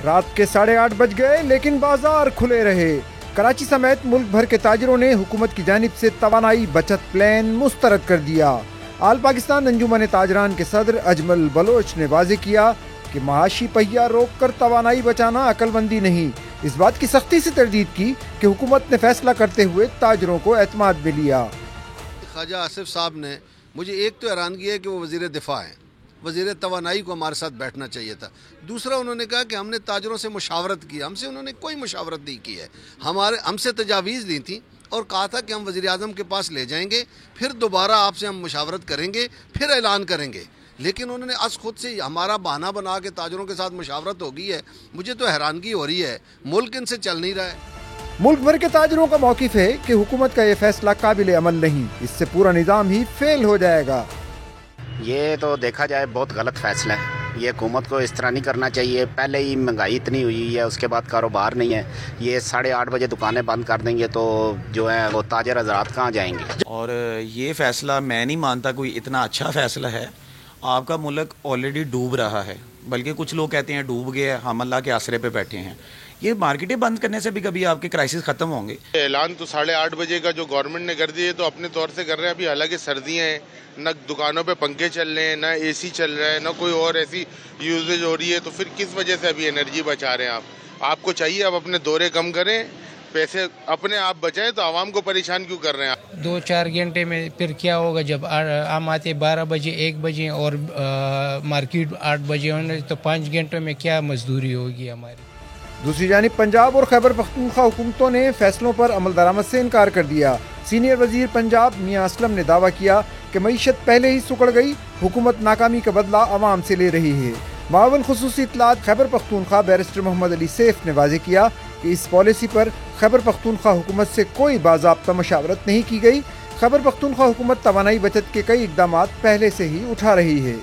رات کے 8:30 بج گئے لیکن بازار کھلے رہے۔ کراچی سمیت ملک بھر کے تاجروں نے حکومت کی جانب سے توانائی بچت پلان مسترد کر دیا۔ آل پاکستان انجمن تاجران کے صدر اجمل بلوچ نے واضح کیا کہ معاشی پہیہ روک کر توانائی بچانا عقل مندی نہیں۔ اس بات کی سختی سے تردید کی کہ حکومت نے فیصلہ کرتے ہوئے تاجروں کو اعتماد میں لیا۔ خواجہ آصف صاحب نے مجھے ایک تو حیرانگی ہے کہ وہ وزیر دفاع ہیں، وزیر توانائی کو ہمارے ساتھ بیٹھنا چاہیے تھا۔ دوسرا انہوں نے کہا کہ ہم نے تاجروں سے مشاورت کی، ہم سے انہوں نے کوئی مشاورت نہیں کی ہے۔ ہم سے تجاویز لی تھیں اور کہا تھا کہ ہم وزیر اعظم کے پاس لے جائیں گے، پھر دوبارہ آپ سے ہم مشاورت کریں گے، پھر اعلان کریں گے۔ لیکن انہوں نے از خود سے ہمارا بہانہ بنا کے تاجروں کے ساتھ مشاورت ہو گئی ہے۔ مجھے تو حیرانگی ہو رہی ہے، ملک ان سے چل نہیں رہا ہے۔ ملک بھر کے تاجروں کا موقف ہے کہ حکومت کا یہ فیصلہ قابل عمل نہیں، اس سے پورا نظام ہی فیل ہو جائے گا۔ یہ تو دیکھا جائے بہت غلط فیصلہ ہے۔ یہ حکومت کو اس طرح نہیں کرنا چاہیے۔ پہلے ہی مہنگائی اتنی ہوئی ہے، اس کے بعد کاروبار نہیں ہے۔ یہ 8:30 بجے دکانیں بند کر دیں گے تو جو ہے وہ تاجر حضرات کہاں جائیں گے؟ اور یہ فیصلہ میں نہیں مانتا کوئی اتنا اچھا فیصلہ ہے۔ آپ کا ملک آلریڈی ڈوب رہا ہے، بلکہ کچھ لوگ کہتے ہیں ڈوب گئے، ہم اللہ کے آسرے پہ بیٹھے ہیں۔ یہ مارکیٹیں بند کرنے سے بھی کبھی آپ کے کرائسس ختم ہوں گے۔ اعلان تو 8:30 بجے کا جو گورنمنٹ نے کر دیا تو اپنے طور سے کر رہے ہیں۔ ابھی حالانکہ سردیاں ہیں، نہ دکانوں پہ پنکھے چل رہے ہیں، نہ اے سی چل رہا ہے، نہ کوئی اور ایسی یوزیج ہو رہی ہے، تو پھر کس وجہ سے ابھی انرجی بچا رہے ہیں آپ کو چاہیے آپ اپنے دورے کم کریں، پیسے اپنے آپ بچائیں، تو عوام کو پریشان کیوں کر رہے ہیں؟ 2-4 گھنٹے میں پھر کیا ہوگا جب ہم آتے 12 بجے 1 بجے اور مارکیٹ 8 بجے ہونے، تو 5 گھنٹوں میں کیا مزدوری ہوگی ہماری۔ دوسری جانب پنجاب اور خیبر پختونخوا حکومتوں نے فیصلوں پر عمل درآمد سے انکار کر دیا۔ سینئر وزیر پنجاب میاں اسلم نے دعویٰ کیا کہ معیشت پہلے ہی سکڑ گئی، حکومت ناکامی کا بدلہ عوام سے لے رہی ہے۔ معاون خصوصی اطلاعات خیبر پختونخوا بیرسٹر محمد علی سیف نے واضح کیا کہ اس پالیسی پر خیبر پختونخوا حکومت سے کوئی باضابطہ مشاورت نہیں کی گئی۔ خیبر پختونخوا حکومت توانائی بچت کے کئی اقدامات پہلے سے ہی اٹھا رہی ہے۔